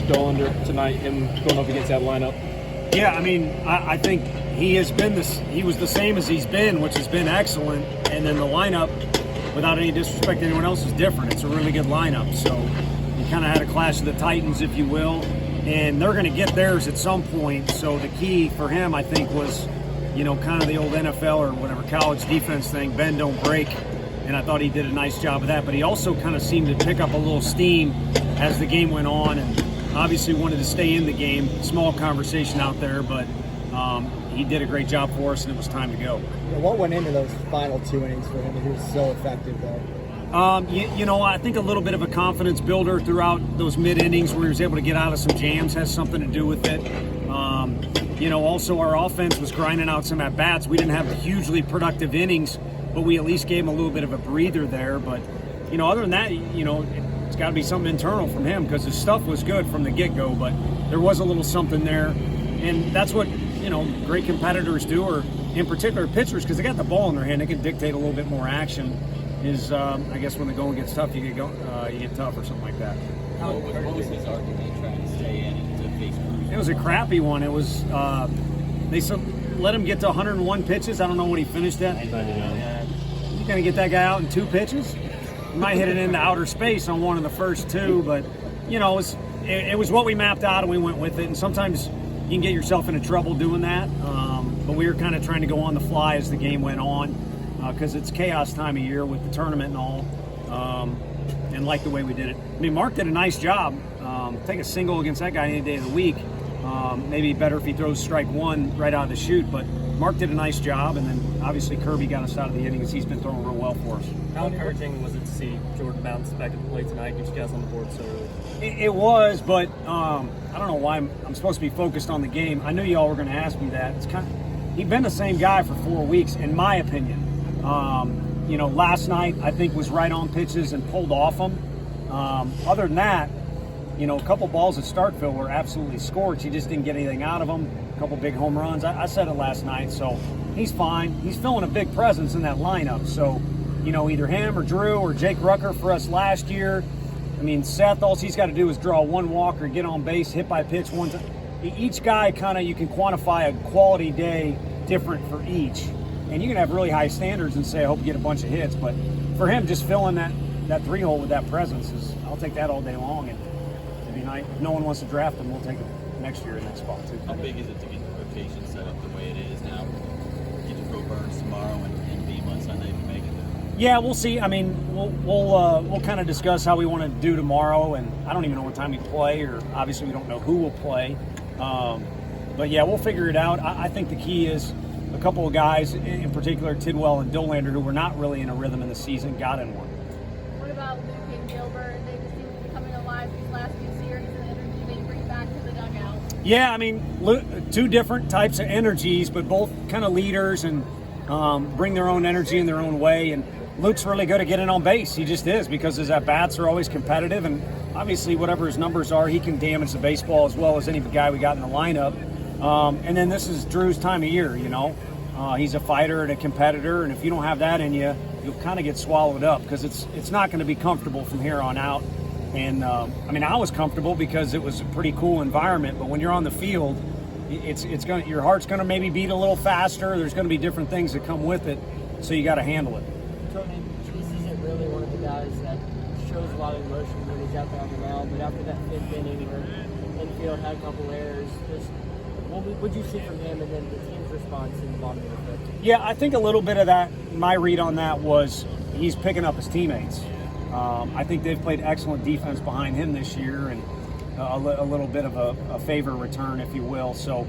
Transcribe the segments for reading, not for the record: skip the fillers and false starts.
Dollander tonight, him going up against that lineup? Yeah, I mean, I think he has been this. He was the same as he's been, which has been excellent. And then the lineup, without any disrespect to anyone else, is different. It's a really good lineup. So you kind of had a clash of the Titans, if you will, and they're going to get theirs at some point. So the key for him, I think, was, kind of the old NFL or whatever college defense thing, bend don't break. And I thought he did a nice job of that. But he also kind of seemed to pick up a little steam as the game went on, and obviously wanted to stay in the game. Small conversation out there, but he did a great job for us, and it was time to go. What went into those final 2 innings for him? He was so effective, though. I think a little bit of a confidence builder throughout those mid-innings where he was able to get out of some jams has something to do with it. Also our offense was grinding out some at-bats. We didn't have hugely productive innings, but we at least gave him a little bit of a breather there. But, other than that, it's got to be something internal from him because his stuff was good from the get-go, but there was a little something there. And that's what, great competitors do, or in particular pitchers, because they got the ball in their hand. They can dictate a little bit more action. I guess when the going gets tough, you get tough or something like that. What was his argument trying to stay in and to face Cruz? It was a crappy one. It was they let him get to 101 pitches. I don't know what he finished at. You're going to get that guy out in 2 pitches? He might hit it into outer space on one of the first 2, but, it was what we mapped out and we went with it. And sometimes you can get yourself into trouble doing that. But we were kind of trying to go on the fly as the game went on because it's chaos time of year with the tournament and all. And like the way we did it. I mean, Mark did a nice job. Take a single against that guy any day of the week. Maybe better if he throws strike 1 right out of the chute, but Mark did a nice job, and then obviously Kirby got us out of the innings. He's been throwing real well for us. How encouraging was it to see Jordan bounce back at the plate tonight, get you guys on the board so early? It was, but I don't know why I'm supposed to be focused on the game. I knew y'all were going to ask me that. He's been the same guy for 4 weeks, in my opinion. Last night I think was right on pitches and pulled off them. Other than that, a couple balls at Starkville were absolutely scorched. He just didn't get anything out of them. A couple big home runs. I said it last night, so he's fine. He's filling a big presence in that lineup. So, either him or Drew or Jake Rucker for us last year. I mean, Seth, all he's got to do is draw 1 walk or get on base, hit by pitch one time. Each guy you can quantify a quality day different for each. And you can have really high standards and say, I hope you get a bunch of hits. But for him, just filling that 3-hole with that presence I'll take that all day long. And it'd be nice. If no one wants to draft him, we'll take him next year in that spot too. How big is it to get the rotation set up the way it is now? Get to go Burns tomorrow and Beam on Sunday if you make it there. Yeah, we'll see. I mean, we'll kind of discuss how we want to do tomorrow, and I don't even know what time we play, or obviously we don't know who will play. But yeah, we'll figure it out. I think the key is a couple of guys, in particular Tidwell and Dollander, who were not really in a rhythm in the season, got in one. What about Luke and Gilbert? They just seem to be coming alive these last few series, and the energy they bring back to the dugout. Yeah, I mean, 2 different types of energies, but both kind of leaders and bring their own energy in their own way. And Luke's really good at getting on base. He just is, because his at-bats are always competitive, and obviously whatever his numbers are, he can damage the baseball as well as any guy we got in the lineup. And then this is Drew's time of year, he's a fighter and a competitor, and if you don't have that in you, you'll kind of get swallowed up because it's not going to be comfortable from here on out. And I was comfortable because it was a pretty cool environment, but when you're on the field, your heart's going to maybe beat a little faster. There's going to be different things that come with it, so you got to handle it. Tony, this isn't really one of the guys that shows a lot of emotion when he's out there on the mound, but after that 5th inning where infield had a couple errors, what would you see from him and then the team's response in the bottom of the 5th? Yeah, I think a little bit of that, my read on that was he's picking up his teammates. I think they've played excellent defense behind him this year, and a little bit of a favor return, if you will. So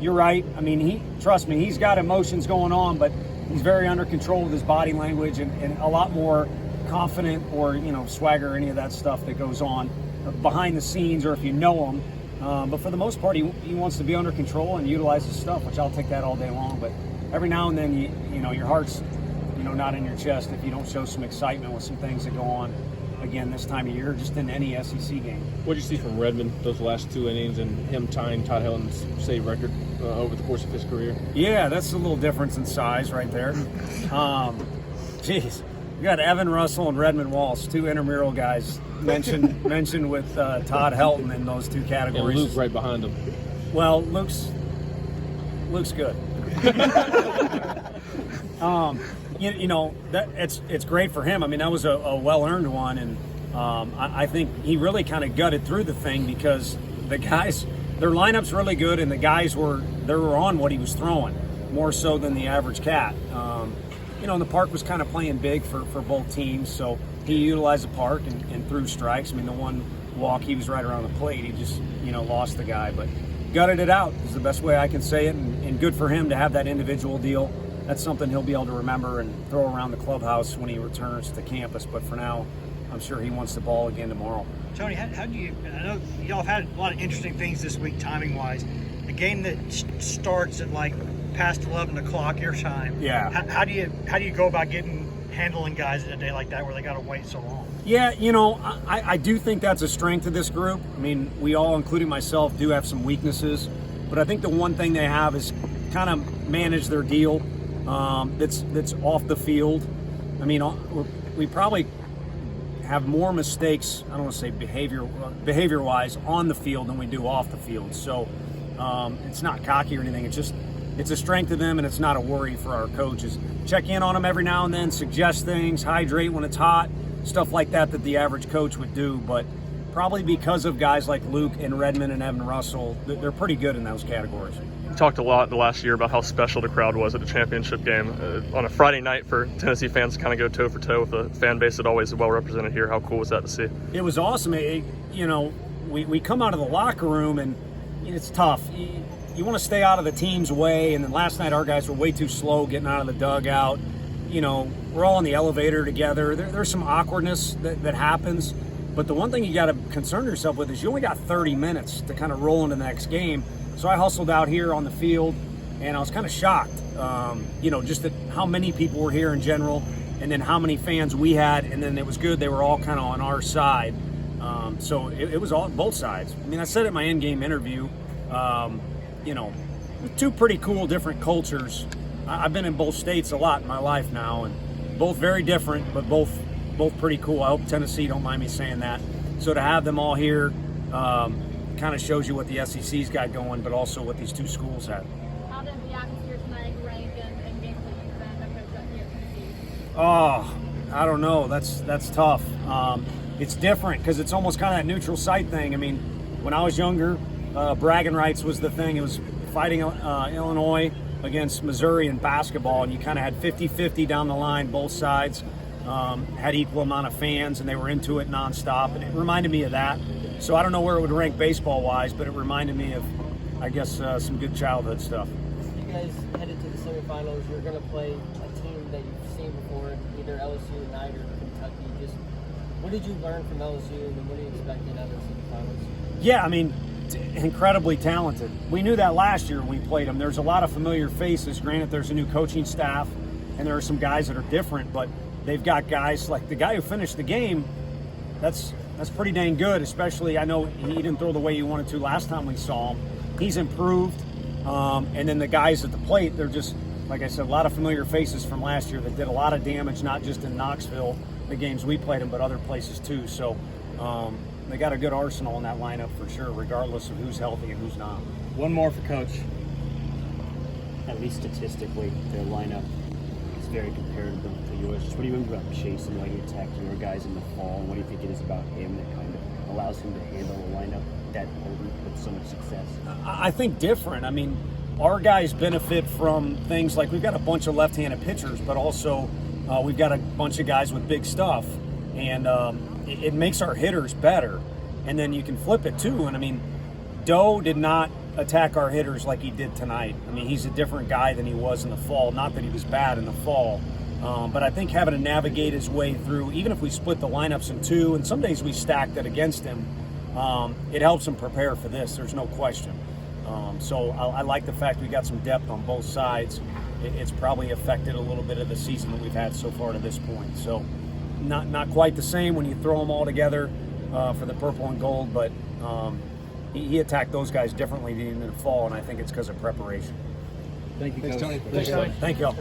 you're right. I mean, trust me, he's got emotions going on, but he's very under control with his body language and a lot more confident or, swagger or any of that stuff that goes on behind the scenes, or if you know him. But for the most part, he wants to be under control and utilize his stuff, which I'll take that all day long. But every now and then, your heart's, not in your chest if you don't show some excitement with some things that go on, again, this time of year, just in any SEC game. What did you see from Redmond those last 2 innings and him tying Todd Helton's save record over the course of his career? Yeah, that's a little difference in size right there. Geez, you got Evan Russell and Redmond Walsh, 2 intramural guys mentioned with Todd Helton in those two And categories. Luke right behind him. Well, Luke's good. You know that it's great for him. I mean, that was a well-earned one, and I think he really kind of gutted through the thing because the guys, their lineup's really good, and the guys were on what he was throwing more so than the average cat. You know, and the park was kind of playing big for both teams, so he utilized the park and threw strikes. I mean, the one walk, he was right around the plate. He just, you know, lost the guy, but gutted it out is the best way I can say it, and good for him to have that individual deal. That's something he'll be able to remember and throw around the clubhouse when he returns to campus. But for now, I'm sure he wants the ball again tomorrow. Tony, how do you? I know y'all have had a lot of interesting things this week, timing-wise. A game that starts at like past 11 o'clock your time. Yeah. How do you go about handling guys in a day like that where they got to wait so long? Yeah, you know, I do think that's a strength of this group. I mean, we all, including myself, do have some weaknesses, but I think the one thing they have is kind of manage their deal. That's off the field. I mean, we probably have more mistakes, I don't want to say behavior-wise, on the field than we do off the field. So it's not cocky or anything. It's a strength of them, and it's not a worry for our coaches. Check in on them every now and then, suggest things, hydrate when it's hot, stuff like that the average coach would do. But probably because of guys like Luke and Redmond and Evan Russell, they're pretty good in those categories. Talked a lot the last year about how special the crowd was at the championship game. On a Friday night for Tennessee fans to kind of go toe-for-toe with a fan base that always is well represented here. How cool was that to see? It was awesome. You know, we come out of the locker room, and it's tough. You want to stay out of the team's way, and then last night our guys were way too slow getting out of the dugout. You know, we're all in the elevator together. There's some awkwardness that happens, but the one thing you got to concern yourself with is you only got 30 minutes to kind of roll into the next game. So I hustled out here on the field, and I was kind of shocked, you know, just at how many people were here in general, and then how many fans we had, and then it was good. They were all kind of on our side. So it was all both sides. I mean, I said at my in-game interview, you know, two pretty cool different cultures. I've been in both states a lot in my life now, and both very different, but both pretty cool. I hope Tennessee don't mind me saying that. So to have them all here kind of shows you what the SEC's got going, but also what these two schools have. How did the atmosphere tonight rank in games that you've been up here at Tennessee? Oh, I don't know. That's tough. It's different because it's almost kind of that neutral site thing. I mean, when I was younger, bragging rights was the thing. It was fighting Illinois against Missouri in basketball, and you kind of had 50-50 down the line, both sides. Had equal amount of fans, and they were into it nonstop, and it reminded me of that. So I don't know where it would rank baseball-wise, but it reminded me of, I guess, some good childhood stuff. You guys headed to the semifinals. You're going to play a team that you've seen before, either LSU tonight or Kentucky. Just what did you learn from LSU, and then what are you expecting out of the semifinals? Yeah, I mean, incredibly talented. We knew that last year when we played them. There's a lot of familiar faces. Granted, there's a new coaching staff, and there are some guys that are different, but they've got guys like the guy who finished the game. That's pretty dang good, especially I know he didn't throw the way he wanted to last time we saw him. He's improved. And then the guys at the plate, they're just, like I said, a lot of familiar faces from last year that did a lot of damage, not just in Knoxville, the games we played in, but other places too. So they got a good arsenal in that lineup for sure, regardless of who's healthy and who's not. One more for Coach. At least statistically, their lineup is very comparable to yours. Just what do you remember about Chase and the way he attacked your guys in the fall? And what do you think it is about him that kind of allows him to handle a lineup that potent with so much success? I think different. I mean, our guys benefit from things like we've got a bunch of left-handed pitchers, but also we've got a bunch of guys with big stuff. And it makes our hitters better. And then you can flip it too. And I mean, Doe did not attack our hitters like he did tonight. I mean, he's a different guy than he was in the fall. Not that he was bad in the fall, but I think having to navigate his way through, even if we split the lineups in two, and some days we stacked it against him, it helps him prepare for this. There's no question. So I like the fact we got some depth on both sides. It's probably affected a little bit of the season that we've had so far to this point. So not quite the same when you throw them all together for the purple and gold, but he attacked those guys differently in the fall, and I think it's because of preparation. Thank you, Coach. Tony. Thank you all.